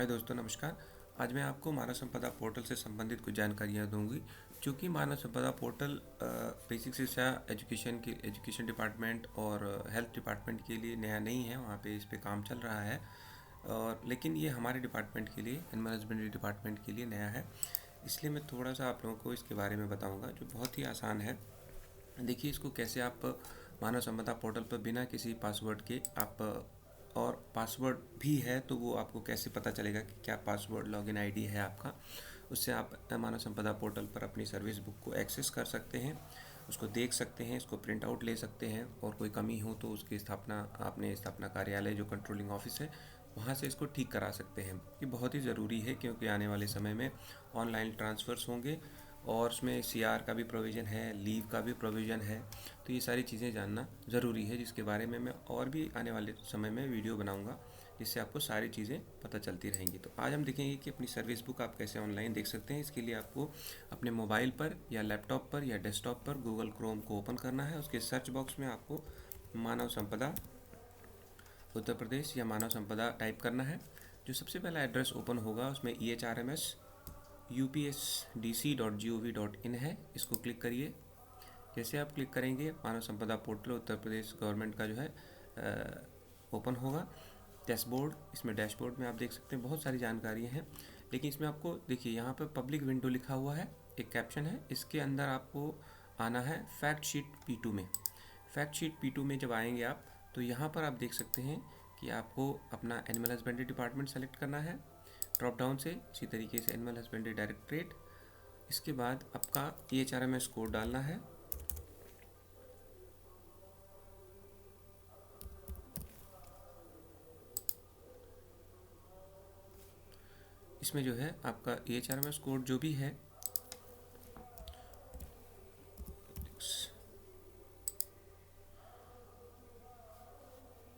हाय दोस्तों, नमस्कार। आज मैं आपको मानव संपदा पोर्टल से संबंधित कुछ जानकारियाँ दूंगी। क्योंकि मानव संपदा पोर्टल बेसिक शिक्षा एजुकेशन डिपार्टमेंट और हेल्थ डिपार्टमेंट के लिए नया नहीं है, वहाँ पे इस पे काम चल रहा है। और लेकिन ये हमारे डिपार्टमेंट के लिए, एनिमल हस्बेंड्री डिपार्टमेंट के लिए नया है। इसलिए मैं थोड़ा सा आप लोगों को इसके बारे में बताऊँगा, जो बहुत ही आसान है। देखिए, इसको कैसे आप मानव संपदा पोर्टल पर बिना किसी पासवर्ड के आप और पासवर्ड भी है तो वो आपको कैसे पता चलेगा कि क्या पासवर्ड लॉगिन आईडी है आपका। उससे आप मानव संपदा पोर्टल पर अपनी सर्विस बुक को एक्सेस कर सकते हैं, उसको देख सकते हैं, इसको प्रिंट आउट ले सकते हैं और कोई कमी हो तो उसकी स्थापना कार्यालय जो कंट्रोलिंग ऑफिस है वहाँ से इसको ठीक करा सकते हैं। ये बहुत ही ज़रूरी है क्योंकि आने वाले समय में ऑनलाइन ट्रांसफ़र्स होंगे और उसमें सीआर का भी प्रोविज़न है, लीव का भी प्रोविज़न है। तो ये सारी चीज़ें जानना ज़रूरी है, जिसके बारे में मैं और भी आने वाले समय में वीडियो बनाऊंगा, जिससे आपको सारी चीज़ें पता चलती रहेंगी। तो आज हम देखेंगे कि अपनी सर्विस बुक आप कैसे ऑनलाइन देख सकते हैं। इसके लिए आपको अपने मोबाइल पर या लैपटॉप पर या डेस्कटॉप पर गूगल क्रोम को ओपन करना है। उसके सर्च बॉक्स में आपको मानव संपदा उत्तर प्रदेश या मानव संपदा टाइप करना है। जो सबसे पहला एड्रेस ओपन होगा उसमें EHRMS upsdc.gov.in है, इसको क्लिक करिए। जैसे आप क्लिक करेंगे मानव संपदा पोर्टल उत्तर प्रदेश गवर्नमेंट का जो है ओपन होगा। डैशबोर्ड, इसमें डैशबोर्ड में आप देख सकते हैं बहुत सारी जानकारियाँ हैं, लेकिन इसमें आपको देखिए यहाँ पर पब्लिक विंडो लिखा हुआ है, एक कैप्शन है, इसके अंदर आपको आना है फैक्ट शीट P2 में। फैक्ट शीट P2 में जब आएंगे आप तो यहाँ पर आप देख सकते हैं कि आपको अपना एनिमल हस्बेंड्री डिपार्टमेंट सेलेक्ट करना है ड्रॉप डाउन से, इसी तरीके से एनिमल हस्बेंड्री डायरेक्टरेट। इसके बाद आपका EHRMS कोड डालना है। इसमें जो है आपका EHRMS कोड जो भी है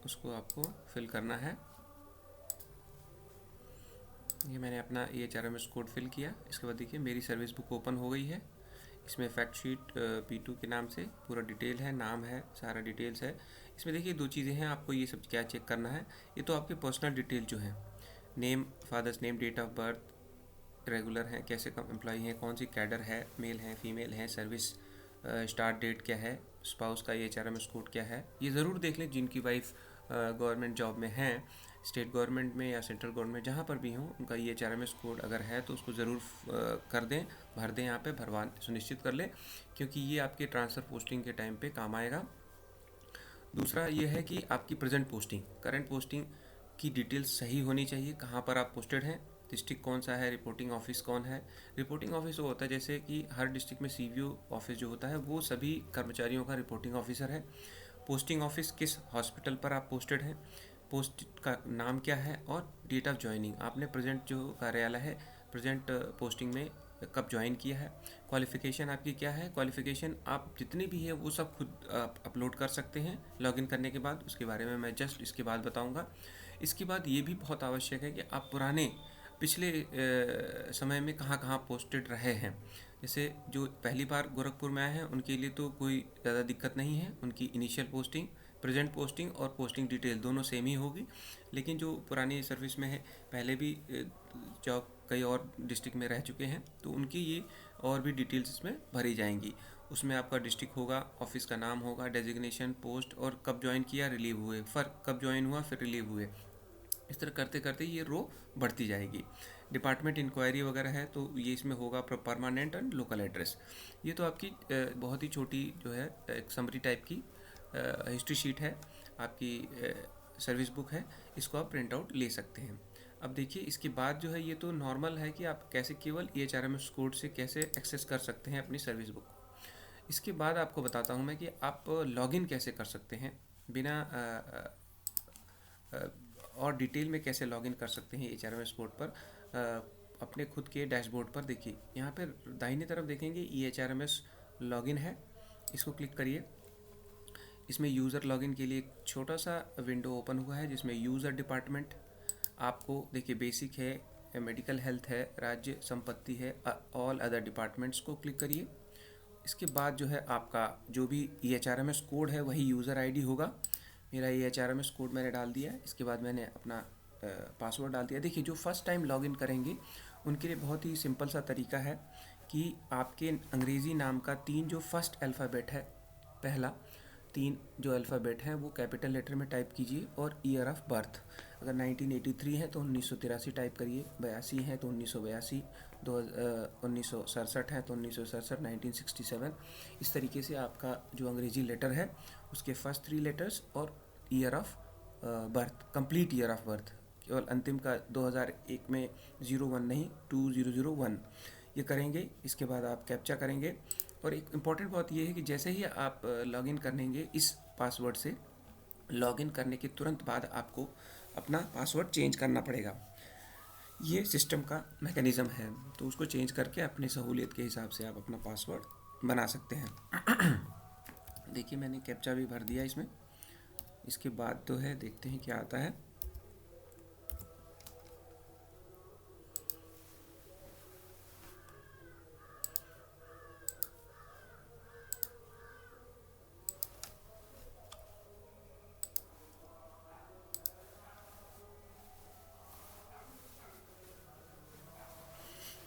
उसको आपको फिल करना है। ये मैंने अपना EHRMS कोड फिल किया। इसके बाद देखिए मेरी सर्विस बुक ओपन हो गई है। इसमें फैक्ट शीट P2 के नाम से पूरा डिटेल है, नाम है, सारा डिटेल्स है। इसमें देखिए दो चीज़ें हैं, आपको ये सब क्या चेक करना है। ये तो आपके पर्सनल डिटेल जो है, name, father's name, date of birth, regular हैं, कैसे एम्प्लॉई हैं, कौन सी कैडर है, मेल हैं, फीमेल हैं, सर्विस स्टार्ट डेट क्या है, स्पाउस का EHRMS कोड क्या है, ये ज़रूर देख लें। जिनकी वाइफ गवर्नमेंट जॉब में हैं, स्टेट गवर्नमेंट में या सेंट्रल गवर्नमेंट जहाँ पर भी हों, उनका EHRMS कोड अगर है तो उसको ज़रूर कर दें, भर दें, यहाँ पे भरवा सुनिश्चित कर लें, क्योंकि ये आपके ट्रांसफ़र पोस्टिंग के टाइम पे काम आएगा। दूसरा ये है कि आपकी प्रेजेंट पोस्टिंग, करंट पोस्टिंग की डिटेल्स सही होनी चाहिए। कहाँ पर आप पोस्टेड हैं, डिस्ट्रिक्ट कौन सा है, रिपोर्टिंग ऑफिस कौन है। रिपोर्टिंग ऑफिस वो होता है जैसे कि हर डिस्ट्रिक्ट में CVO ऑफिस जो होता है वो सभी कर्मचारियों का रिपोर्टिंग ऑफिसर है। पोस्टिंग ऑफिस किस हॉस्पिटल पर आप पोस्टेड हैं, पोस्ट का नाम क्या है और डेट ऑफ ज्वाइनिंग, आपने प्रेजेंट जो कार्यालय है, प्रेजेंट पोस्टिंग में कब ज्वाइन किया है। क्वालिफ़िकेशन आपकी क्या है, क्वालिफ़िकेशन आप जितनी भी है वो सब खुद आप अपलोड कर सकते हैं लॉगिन करने के बाद। उसके बारे में मैं जस्ट इसके बाद बताऊंगा। इसके बाद ये भी बहुत आवश्यक है कि आप पुराने पिछले समय में कहाँ कहाँ पोस्टेड रहे हैं। जैसे जो पहली बार गोरखपुर में आए हैं उनके लिए तो कोई ज़्यादा दिक्कत नहीं है, उनकी इनिशियल पोस्टिंग, प्रेजेंट पोस्टिंग और पोस्टिंग डिटेल दोनों सेम ही होगी। लेकिन जो पुरानी सर्विस में है, पहले भी जॉब कई और डिस्ट्रिक्ट में रह चुके हैं, तो उनकी ये और भी डिटेल्स इसमें भरी जाएंगी। उसमें आपका डिस्ट्रिक्ट होगा, ऑफिस का नाम होगा, डेजिग्नेशन, पोस्ट और कब ज्वाइन किया, रिलीव हुए, फ़र्क कब ज्वाइन हुआ फिर रिलीव हुए। इस तरह करते करते ये रो बढ़ती जाएगी। डिपार्टमेंट इंक्वायरी वगैरह है तो ये इसमें होगा परमानेंट एंड लोकल एड्रेस। ये तो आपकी बहुत ही छोटी जो है एक समरी टाइप की हिस्ट्री शीट है, आपकी सर्विस बुक है, इसको आप प्रिंट आउट ले सकते हैं। अब देखिए इसके बाद जो है, ये तो नॉर्मल है कि आप कैसे केवल EHRMS कोड से कैसे एक्सेस कर सकते हैं अपनी सर्विस बुक। इसके बाद आपको बताता हूँ मैं कि आप लॉगिन कैसे कर सकते हैं बिना और डिटेल में कैसे लॉगिन कर सकते हैं EHRMS पोर्ट पर अपने खुद के डैशबोर्ड पर। देखिए यहाँ पर दाहिने तरफ देखेंगे EHRMS लॉगिन है, इसको क्लिक करिए। इसमें यूज़र लॉगिन के लिए एक छोटा सा विंडो ओपन हुआ है जिसमें यूज़र डिपार्टमेंट आपको देखिए बेसिक है, मेडिकल हेल्थ है, राज्य संपत्ति है, ऑल अदर डिपार्टमेंट्स को क्लिक करिए। इसके बाद जो है आपका जो भी EHRMS कोड है वही यूज़र ID होगा। मेरा EHRMS कोड मैंने डाल दिया है। इसके बाद मैंने अपना पासवर्ड डाल दिया। देखिए जो फर्स्ट टाइम लॉगिन करेंगे उनके लिए बहुत ही सिंपल सा तरीका है कि आपके अंग्रेज़ी नाम का 3 जो फर्स्ट अल्फ़ाबेट है, पहला 3 जो अल्फ़ाबेट हैं वो कैपिटल लेटर में टाइप कीजिए और ईयर ऑफ बर्थ, अगर 1983 है तो 1983 टाइप करिए, 82 है तो 1982, 1967 है तो 1967, 1967। इस तरीके से आपका जो अंग्रेज़ी लेटर है उसके फर्स्ट 3 लेटर्स और year of birth, complete year of birth, केवल अंतिम का 2001 में 01 नहीं 2001 ये करेंगे। इसके बाद आप कैप्चा करेंगे और एक इम्पॉर्टेंट बात ये है कि जैसे ही आप लॉगिन करेंगे इस पासवर्ड से, लॉगिन करने के तुरंत बाद आपको अपना पासवर्ड चेंज करना पड़ेगा। ये सिस्टम का मैकेनिज़्म है, तो उसको चेंज करके अपनी सहूलियत के हिसाब से आप अपना पासवर्ड बना सकते हैं। देखिए मैंने कैप्चा भी भर दिया इसमें। इसके बाद तो है, देखते हैं क्या आता है।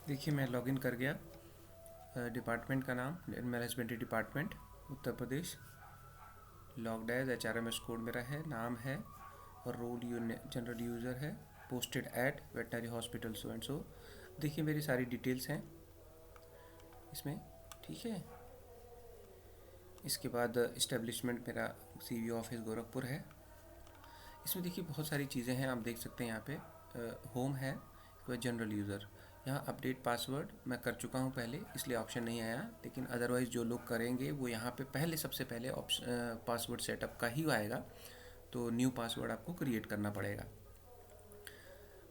देखिए मैं लॉगिन कर गया। डिपार्टमेंट का नाम management department Uttar Pradesh, logged as HRMS code मेरा है, नाम है और रोल जनरल यूज़र है, posted at veterinary hospital so and so. देखिए मेरी सारी डिटेल्स हैं इसमें, ठीक है। इसके बाद इस्टेब्लिशमेंट मेरा CV ऑफिस गोरखपुर है। इसमें देखिए बहुत सारी चीज़ें हैं, आप देख सकते हैं यहाँ पे होम है, इसके बाद जनरल यूज़र, यहाँ अपडेट पासवर्ड मैं कर चुका हूँ पहले इसलिए ऑप्शन नहीं आया, लेकिन अदरवाइज़ जो लोग करेंगे वो यहाँ पे पहले सबसे पहले ऑप्शन पासवर्ड सेटअप का ही आएगा, तो न्यू पासवर्ड आपको क्रिएट करना पड़ेगा।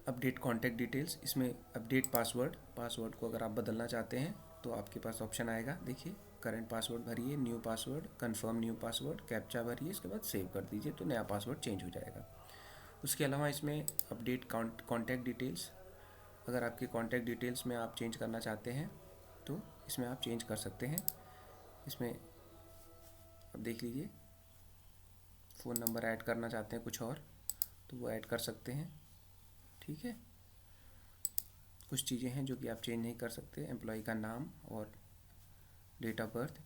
अपडेट कॉन्टैक्ट डिटेल्स, इसमें अपडेट पासवर्ड को अगर आप बदलना चाहते हैं तो आपके पास ऑप्शन आएगा। देखिए करंट पासवर्ड भरिए, new password, confirm new password, captcha भरिए, इसके बाद सेव कर दीजिए तो नया पासवर्ड चेंज हो जाएगा। उसके अलावा इसमें अपडेट कॉन्टैक्ट डिटेल्स, अगर आपके कॉन्टैक्ट डिटेल्स में आप चेंज करना चाहते हैं तो इसमें आप चेंज कर सकते हैं। इसमें अब देख लीजिए, फ़ोन नंबर ऐड करना चाहते हैं कुछ और तो वो ऐड कर सकते हैं, ठीक है। कुछ चीज़ें हैं जो कि आप चेंज नहीं कर सकते, एम्प्लॉय का नाम और डेट ऑफ बर्थ।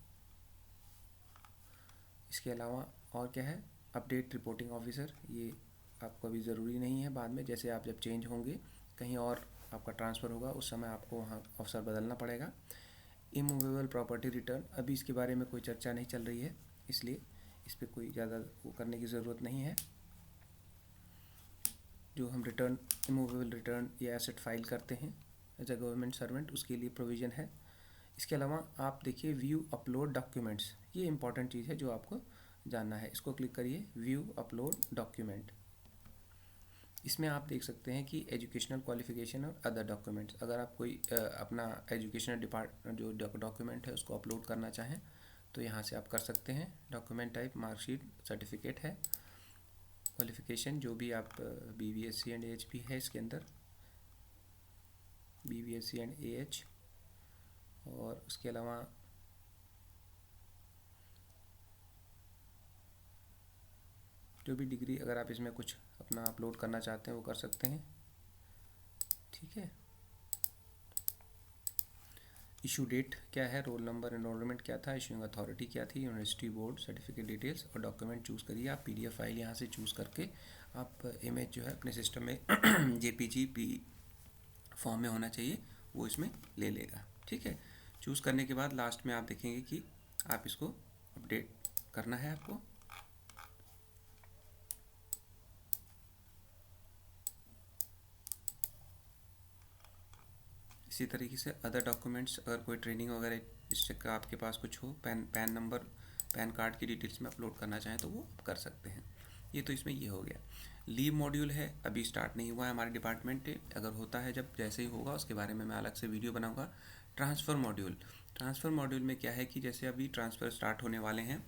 इसके अलावा और क्या है, अपडेट रिपोर्टिंग ऑफिसर, ये आपको अभी ज़रूरी नहीं है, बाद में जैसे आप जब चेंज होंगे कहीं और आपका ट्रांसफ़र होगा उस समय आपको वहाँ अफसर बदलना पड़ेगा। इमूवेबल प्रॉपर्टी रिटर्न, अभी इसके बारे में कोई चर्चा नहीं चल रही है इसलिए इस पर कोई ज़्यादा वो करने की ज़रूरत नहीं है। जो हम रिटर्न, इमूवेबल रिटर्न या एसेट फाइल करते हैं एज अ गवर्नमेंट सर्वेंट, उसके लिए प्रोविज़न है। इसके अलावा आप देखिए व्यू अपलोड डॉक्यूमेंट्स, ये इंपॉर्टेंट चीज़ है जो आपको जानना है। इसको क्लिक करिए, व्यू अपलोड डॉक्यूमेंट। इसमें आप देख सकते हैं कि एजुकेशनल क्वालिफिकेशन और अदर डॉक्यूमेंट्स, अगर आप कोई अपना एजुकेशनल जो डॉक्यूमेंट है उसको अपलोड करना चाहें तो यहाँ से आप कर सकते हैं। डॉक्यूमेंट टाइप मार्कशीट, सर्टिफिकेट है, क्वालिफिकेशन जो भी आप BBSc एंड AH भी है इसके अंदर, BBSc एंड AH, और उसके अलावा जो भी डिग्री अगर आप इसमें कुछ अपना अपलोड करना चाहते हैं वो कर सकते हैं, ठीक है। इशू डेट क्या है, रोल नंबर, एनरोलमेंट क्या था, इशूइंग अथॉरिटी क्या थी, यूनिवर्सिटी बोर्ड, सर्टिफिकेट डिटेल्स और डॉक्यूमेंट चूज़ करिए। आप PDF फाइल यहाँ से चूज़ करके आप इमेज जो है अपने सिस्टम में JPG फॉर्म में होना चाहिए वो इसमें ले लेगा, ठीक है। चूज़ करने के बाद लास्ट में आप देखेंगे कि आप इसको अपडेट करना है आपको। इसी तरीके से अदर डॉक्यूमेंट्स, अगर कोई ट्रेनिंग वगैरह इस का आपके पास कुछ हो, पैन नंबर, पैन कार्ड की डिटेल्स में अपलोड करना चाहें तो वो कर सकते हैं। ये तो इसमें ये हो गया। लीव मॉड्यूल है, अभी स्टार्ट नहीं हुआ है हमारे डिपार्टमेंट में, अगर होता है जब जैसे ही होगा उसके बारे में मैं अलग से वीडियो बनाऊंगा। ट्रांसफ़र मॉड्यूल में क्या है कि जैसे अभी ट्रांसफ़र स्टार्ट होने वाले हैं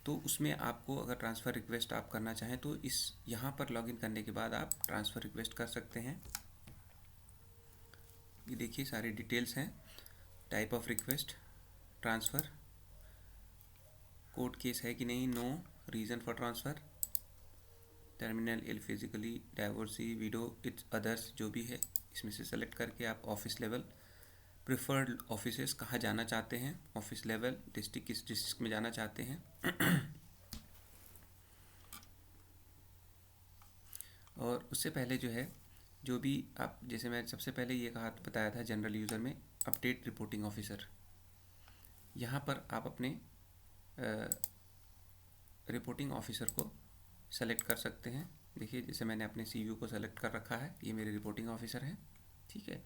तो उसमें आपको अगर ट्रांसफ़र रिक्वेस्ट आप करना चाहें तो इस यहाँ पर लॉगिन करने के बाद आप ट्रांसफ़र रिक्वेस्ट कर सकते हैं। ये देखिए सारी डिटेल्स हैं, type of request, transfer, court case है कि नहीं, no, reason for transfer, terminally physically, divorcee, video, it's others जो भी है इसमें से सेलेक्ट करके आप ऑफिस लेवल, प्रिफर्ड ऑफिसेस कहाँ जाना चाहते हैं, ऑफिस लेवल, डिस्ट्रिक्ट किस डिस्ट्रिक्ट में जाना चाहते हैं। और उससे पहले जो है जो भी आप, जैसे मैं सबसे पहले ये कहा बताया था जनरल यूज़र में अपडेट रिपोर्टिंग ऑफिसर, यहाँ पर आप अपने रिपोर्टिंग ऑफिसर को सेलेक्ट कर सकते हैं। देखिए जैसे मैंने अपने सीयू को सेलेक्ट कर रखा है, ये मेरे रिपोर्टिंग ऑफिसर हैं, ठीक है।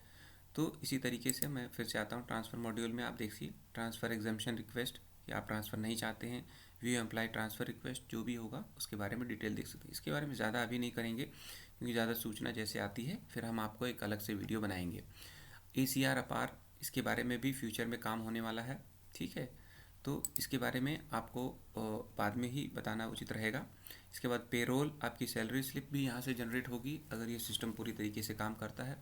तो इसी तरीके से मैं फिर से आता हूँ ट्रांसफ़र मॉड्यूल में। आप देखिए ट्रांसफ़र एग्जाम्पशन रिक्वेस्ट, या आप ट्रांसफ़र नहीं चाहते हैं, व्यू एम्प्लॉय ट्रांसफ़र रिक्वेस्ट, जो भी होगा उसके बारे में डिटेल देख सकते हैं। इसके बारे में ज़्यादा अभी नहीं करेंगे क्योंकि ज़्यादा सूचना जैसे आती है फिर हम आपको एक अलग से वीडियो बनाएंगे। ACR अपार, इसके बारे में भी फ्यूचर में काम होने वाला है, ठीक है। तो इसके बारे में आपको बाद में ही बताना उचित रहेगा। इसके बाद पेरोल, आपकी सैलरी स्लिप भी यहाँ से जनरेट होगी अगर ये सिस्टम पूरी तरीके से काम करता है।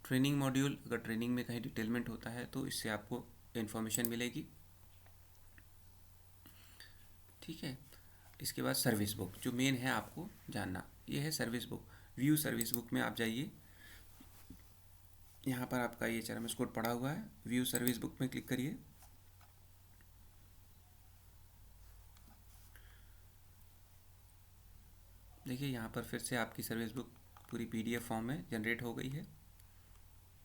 ट्रेनिंग मॉड्यूल, अगर ट्रेनिंग में कहीं डिटेलमेंट होता है तो इससे आपको इन्फॉर्मेशन मिलेगी, ठीक है। इसके बाद सर्विस बुक, जो मेन है आपको जानना, ये है service book. View service book में आप जाइए, यहाँ पर आपका ये HRMS कोड पड़ा हुआ है, व्यू सर्विस बुक में क्लिक करिए। देखिए यहाँ पर फिर से आपकी सर्विस बुक पूरी PDF फॉर्म में जनरेट हो गई है।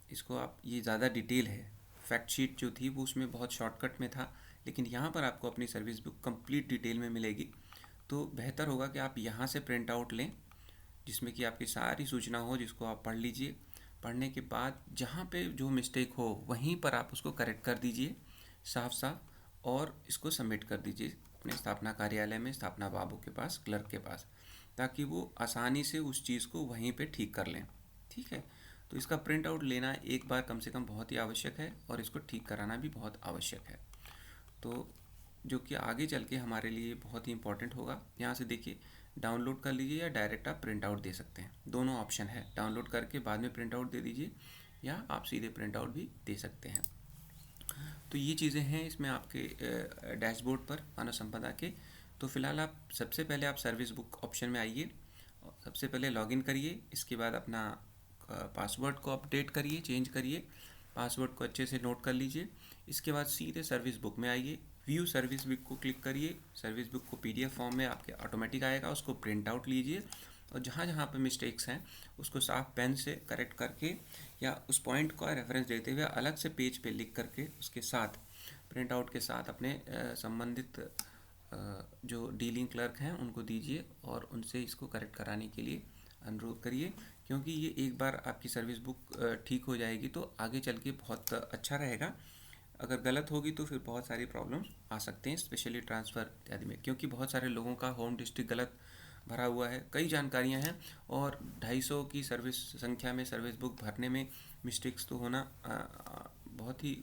इसको आप, ये ज़्यादा डिटेल है, फैक्ट शीट जो थी वो उसमें बहुत शॉर्टकट में था, लेकिन यहाँ पर आपको अपनी सर्विस बुक कंप्लीट डिटेल में मिलेगी। तो बेहतर होगा कि आप यहाँ से प्रिंट आउट लें जिसमें कि आपकी सारी सूचना हो, जिसको आप पढ़ लीजिए। पढ़ने के बाद जहाँ पे जो मिस्टेक हो वहीं पर आप उसको करेक्ट कर दीजिए साफ साफ, और इसको सबमिट कर दीजिए अपने स्थापना कार्यालय में, स्थापना बाबू के पास, क्लर्क के पास, ताकि वो आसानी से उस चीज़ को वहीं पे ठीक कर लें, ठीक है। तो इसका प्रिंट आउट लेना एक बार कम से कम बहुत ही आवश्यक है, और इसको ठीक कराना भी बहुत आवश्यक है। तो जो कि आगे चल के हमारे लिए बहुत ही इंपॉर्टेंट होगा। यहाँ से देखिए डाउनलोड कर लीजिए या डायरेक्ट आप प्रिंट आउट दे सकते हैं, दोनों ऑप्शन है। डाउनलोड करके बाद में प्रिंट आउट दे दीजिए, या आप सीधे प्रिंट आउट भी दे सकते हैं। तो ये चीज़ें हैं इसमें आपके डैशबोर्ड पर मानव संपदा के। तो फिलहाल आप सबसे पहले आप सर्विस बुक ऑप्शन में आइए, सबसे पहले लॉगिन करिए, इसके बाद अपना पासवर्ड को अपडेट करिए, चेंज करिए, पासवर्ड को अच्छे से नोट कर लीजिए। इसके बाद सीधे सर्विस बुक में आइए, व्यू सर्विस बुक को क्लिक करिए। सर्विस बुक को PDF फॉर्म में आपके ऑटोमेटिक आएगा, उसको प्रिंट आउट लीजिए, और जहाँ जहाँ पे मिस्टेक्स हैं उसको साफ पेन से करेक्ट करके, या उस पॉइंट का रेफरेंस देते हुए अलग से पेज पे लिख करके उसके साथ प्रिंट आउट के साथ अपने संबंधित जो डीलिंग क्लर्क हैं उनको दीजिए, और उनसे इसको करेक्ट कराने के लिए अनुरोध करिए। क्योंकि ये एक बार आपकी सर्विस बुक ठीक हो जाएगी तो आगे चल के बहुत अच्छा रहेगा। अगर गलत होगी तो फिर बहुत सारी प्रॉब्लम्स आ सकते हैं, स्पेशली ट्रांसफ़र इत्यादि में, क्योंकि बहुत सारे लोगों का होम डिस्ट्रिक्ट गलत भरा हुआ है, कई जानकारियां हैं, और 250 की सर्विस संख्या में सर्विस बुक भरने में मिस्टेक्स तो होना बहुत ही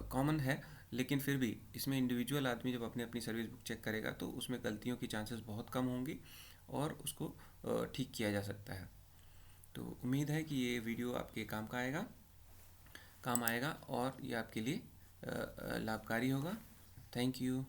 कॉमन है। लेकिन फिर भी इसमें इंडिविजुअल आदमी जब अपने अपनी सर्विस बुक चेक करेगा तो उसमें गलतियों की चांसेस बहुत कम होंगी, और उसको ठीक किया जा सकता है। तो उम्मीद है कि ये वीडियो आपके काम आएगा और ये आपके लिए लाभकारी होगा। Thank you.